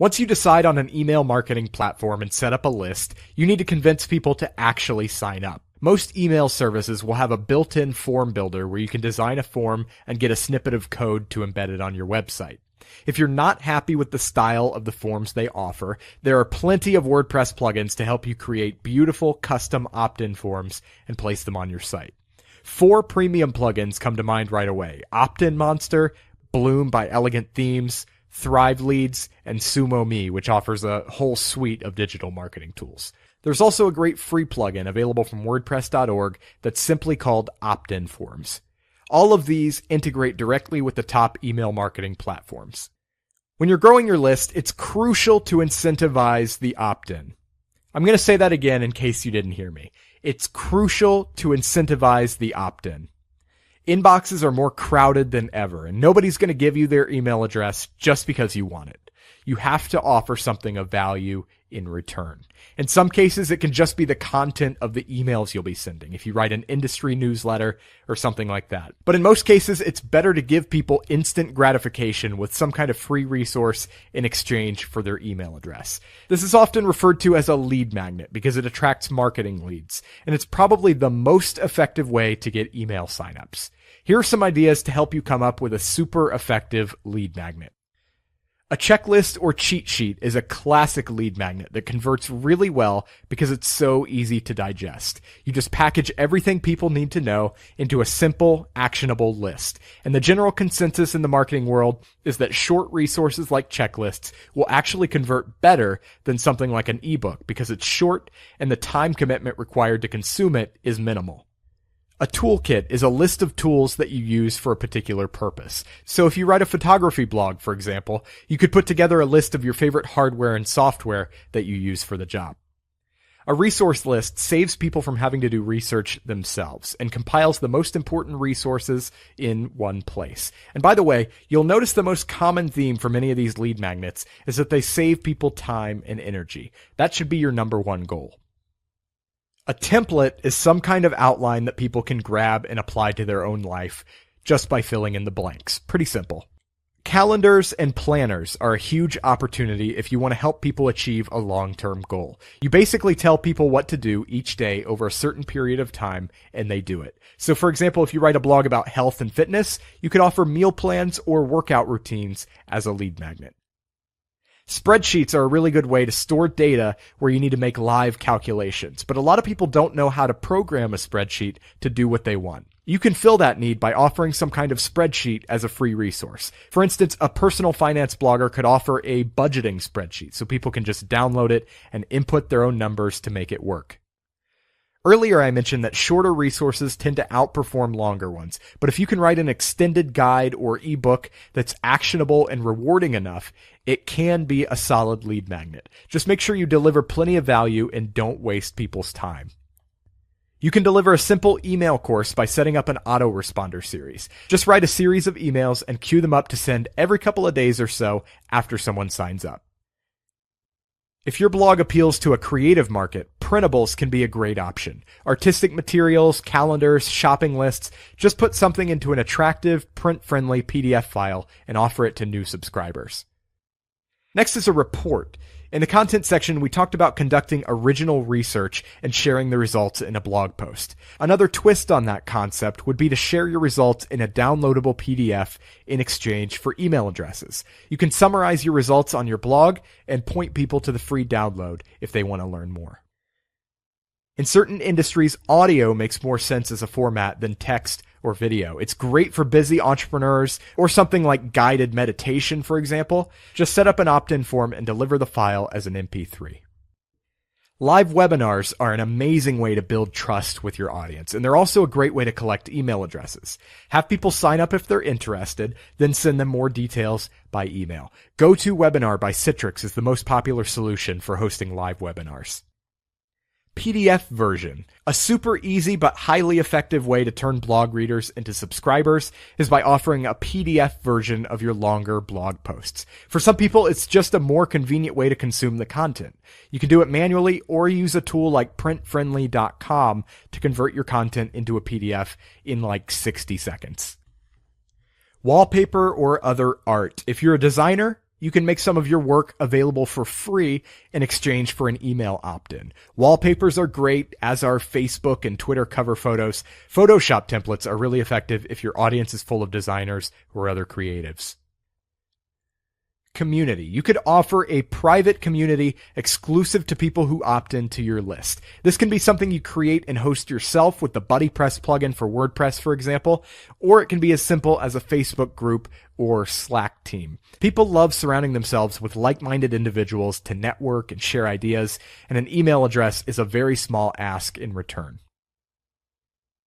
Once you decide on an email marketing platform and set up a list, you need to convince people to actually sign up. Most email services will have a built-in form builder where you can design a form and get a snippet of code to embed it on your website. If you're not happy with the style of the forms they offer, there are plenty of WordPress plugins to help you create beautiful custom opt-in forms and place them on your site. 4 premium plugins come to mind right away: Opt-in Monster, Bloom by Elegant Themes, Thrive Leads, and SumoMe, which offers a whole suite of digital marketing tools. There's also a great free plugin available from WordPress.org that's simply called Opt-in Forms. All of these integrate directly with the top email marketing platforms. When you're growing your list, it's crucial to incentivize the opt-in. I'm going to say that again in case you didn't hear me. It's crucial to incentivize the opt-in. Inboxes are more crowded than ever, and nobody's going to give you their email address just because you want it. You have to offer something of value in return. In some cases, it can just be the content of the emails you'll be sending, if you write an industry newsletter or something like that. But in most cases, it's better to give people instant gratification with some kind of free resource in exchange for their email address. This is often referred to as a lead magnet because it attracts marketing leads, and it's probably the most effective way to get email signups. Here are some ideas to help you come up with a super effective lead magnet. A checklist or cheat sheet is a classic lead magnet that converts really well because it's so easy to digest. You just package everything people need to know into a simple, actionable list. And the general consensus in the marketing world is that short resources like checklists will actually convert better than something like an ebook because it's short and the time commitment required to consume it is minimal. A toolkit is a list of tools that you use for a particular purpose. So if you write a photography blog, for example, you could put together a list of your favorite hardware and software that you use for the job. A resource list saves people from having to do research themselves and compiles the most important resources in one place. And by the way, you'll notice the most common theme for many of these lead magnets is that they save people time and energy. That should be your number one goal. A template is some kind of outline that people can grab and apply to their own life just by filling in the blanks. Pretty simple. Calendars and planners are a huge opportunity if you want to help people achieve a long-term goal. You basically tell people what to do each day over a certain period of time, and they do it. So for example, if you write a blog about health and fitness, you could offer meal plans or workout routines as a lead magnet. Spreadsheets are a really good way to store data where you need to make live calculations, but a lot of people don't know how to program a spreadsheet to do what they want. You can fill that need by offering some kind of spreadsheet as a free resource. For instance, a personal finance blogger could offer a budgeting spreadsheet so people can just download it and input their own numbers to make it work. Earlier, I mentioned that shorter resources tend to outperform longer ones, but if you can write an extended guide or ebook that's actionable and rewarding enough, it can be a solid lead magnet. Just make sure you deliver plenty of value and don't waste people's time. You can deliver a simple email course by setting up an autoresponder series. Just write a series of emails and queue them up to send every couple of days or so after someone signs up. If your blog appeals to a creative market, printables can be a great option. Artistic materials, calendars, shopping lists, just put something into an attractive, print-friendly PDF file and offer it to new subscribers. Next is a report. In the content section, we talked about conducting original research and sharing the results in a blog post. Another twist on that concept would be to share your results in a downloadable PDF in exchange for email addresses. You can summarize your results on your blog and point people to the free download if they want to learn more. In certain industries, audio makes more sense as a format than text or video. It's great for busy entrepreneurs or something like guided meditation, for example. Just set up an opt-in form and deliver the file as an MP3. Live webinars are an amazing way to build trust with your audience, and they're also a great way to collect email addresses. Have people sign up if they're interested, then send them more details by email. GoToWebinar by Citrix is the most popular solution for hosting live webinars. PDF version. A super easy but highly effective way to turn blog readers into subscribers is by offering a PDF version of your longer blog posts. For some people, it's just a more convenient way to consume the content. You can do it manually or use a tool like printfriendly.com to convert your content into a PDF in like 60 seconds. Wallpaper or other art. If you're a designer, you can make some of your work available for free in exchange for an email opt-in. Wallpapers are great, as are Facebook and Twitter cover photos. Photoshop templates are really effective if your audience is full of designers or other creatives. Community. You could offer a private community exclusive to people who opt into your list. This can be something you create and host yourself with the BuddyPress plugin for WordPress, for example, or it can be as simple as a Facebook group or Slack team. People love surrounding themselves with like-minded individuals to network and share ideas, and an email address is a very small ask in return.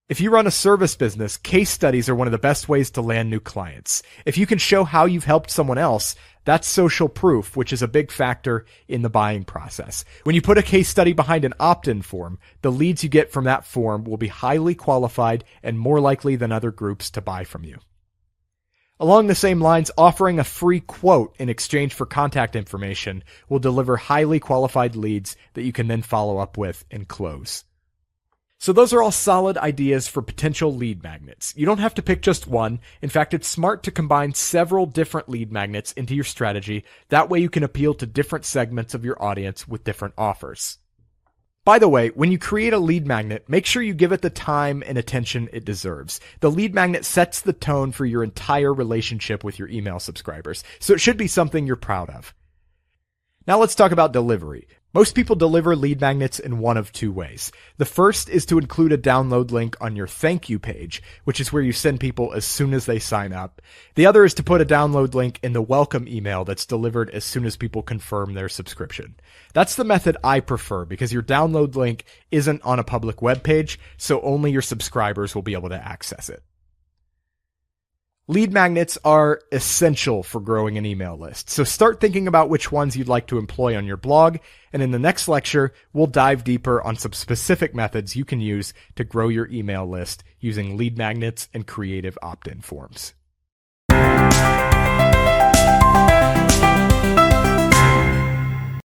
If you run a service business, case studies are one of the best ways to land new clients. If you can show how you've helped someone else, that's social proof, which is a big factor in the buying process. When you put a case study behind an opt-in form, the leads you get from that form will be highly qualified and more likely than other groups to buy from you. Along the same lines, offering a free quote in exchange for contact information will deliver highly qualified leads that you can then follow up with and close. So those are all solid ideas for potential lead magnets. You don't have to pick just one. In fact, it's smart to combine several different lead magnets into your strategy. That way you can appeal to different segments of your audience with different offers. By the way, when you create a lead magnet, make sure you give it the time and attention it deserves. The lead magnet sets the tone for your entire relationship with your email subscribers, so it should be something you're proud of. Now let's talk about delivery. Most people deliver lead magnets in one of two ways. The first is to include a download link on your thank you page, which is where you send people as soon as they sign up. The other is to put a download link in the welcome email that's delivered as soon as people confirm their subscription. That's the method I prefer because your download link isn't on a public web page, so only your subscribers will be able to access it. Lead magnets are essential for growing an email list, so start thinking about which ones you'd like to employ on your blog, and in the next lecture, we'll dive deeper on some specific methods you can use to grow your email list using lead magnets and creative opt-in forms.